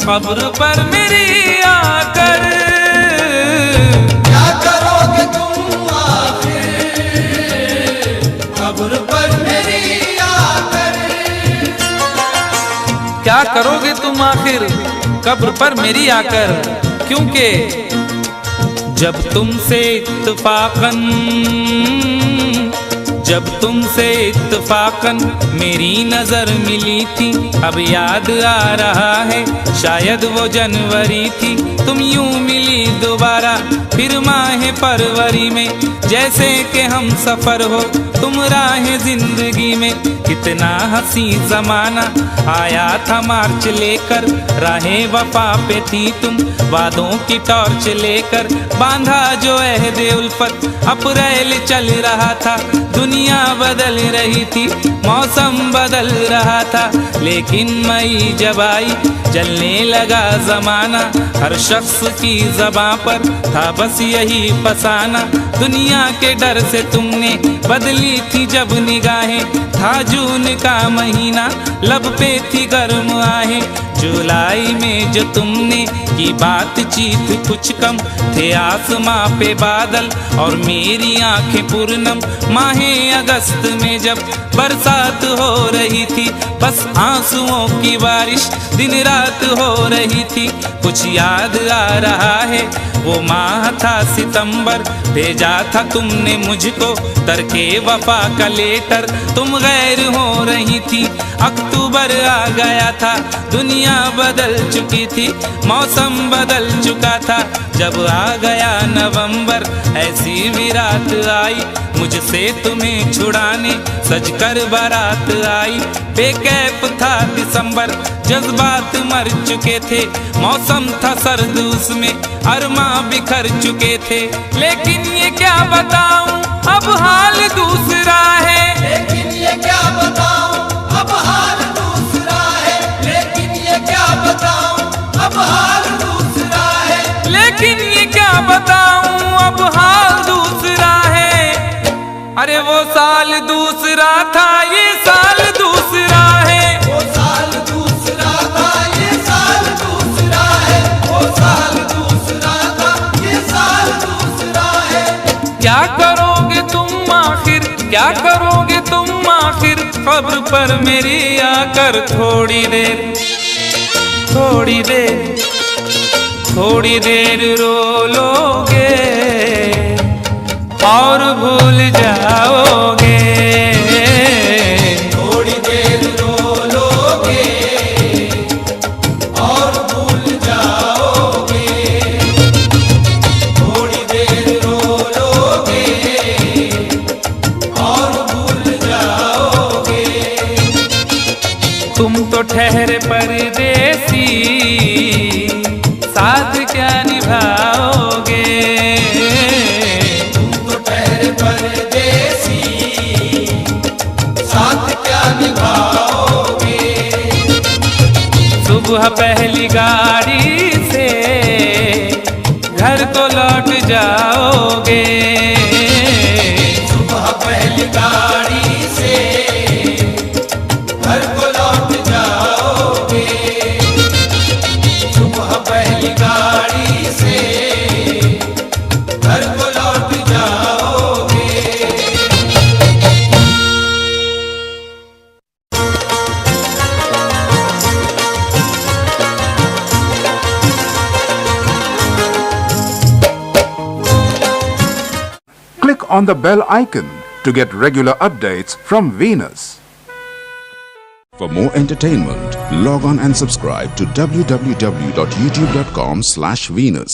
कब्र पर मेरी आकर। क्या करोगे तुम आखिर कब्र पर मेरी आकर। क्या करोगे तुम आखिर कब्र पर मेरी आकर, क्योंकि जब तुमसे इत्तफाकन मेरी नजर मिली थी, अब याद आ रहा है शायद वो जनवरी थी। तुम यूं मिली दोबारा फिर माह फरवरी में, जैसे कि हम सफर हो तुम राह जिंदगी में। कितना हंसी जमाना आया था मार्च लेकर, राहे वफा पे थी तुम वादों की टॉर्च लेकर। बांधा जो अहदे उल्फत अप्रैल चल रहा था, दुनिया बदल रही थी मौसम बदल रहा था। लेकिन मई जब आई चलने लगा जमाना, हर शख्स की ज़बां पर था बस यही फसाना। दुनिया के डर से तुमने बदली थी जब निगाहें, था जून का महीना लब पे थी गर्म आहें। जुलाई में जो तुमने की बातचीत कुछ कम थे आसमां पे बादल और मेरी आंखें पूर्णम। माहे अगस्त में जब बरसात हो रही थी, बस आंसुओं की बारिश दिन रात हो रही थी। कुछ याद आ रहा है वो माह था सितंबर, भेजा था तुमने मुझको तरके वफा का लेटर। तुम गैर हो रही थी, अक्टूबर आ गया था, दुनिया बदल चुकी थी, मौसम बदल चुका था। जब आ गया नवंबर ऐसी भी रात आई, मुझसे तुम्हें छुड़ाने सजकर बारात आई। बेकैफ था दिसंबर, जज्बात मर चुके थे, मौसम था सर्द उसमें अरमा बिखर चुके थे। लेकिन ये क्या बताऊं अब हाल दूसरा है, लेकिन ये क्या बताऊं अब हाल दूसरा है। लेकिन ये क्या बताऊं अब हाल दूसरा है। लेकिन ये क्या बताऊं अब हाल दूसरा है। अरे वो साल दूसरा था ये साल दूसरा है। वो साल दूसरा था ये साल दूसरा है। वो साल दूसरा था ये साल दूसरा है। क्या करोगे तुम आखिर, क्या करोगे तुम आखिर कब्र पर मेरी आकर। थोड़ी देर थोड़ी देर थोड़ी देर रो लोगे और भूल जाओगे। थोड़ी देर रो लोगे और भूल जाओगे। थोड़ी देर रो लोगे और भूल जाओगे। तुम तो ठहरे परदेसी, साथ क्या निभाओगे। तुम तो ठहरे परदेसी, साथ क्या निभाओगे। सुबह पहली गाड़ी से घर को लौट जाओगे। सुबह पहली गाड़ी से घर को लौट जाओगे। सुबह पहली गाड़ी से घर को लौट जाओगे। Click on the bell icon to get regular updates from Venus. For more entertainment, log on and subscribe to www.youtube.com/Venus.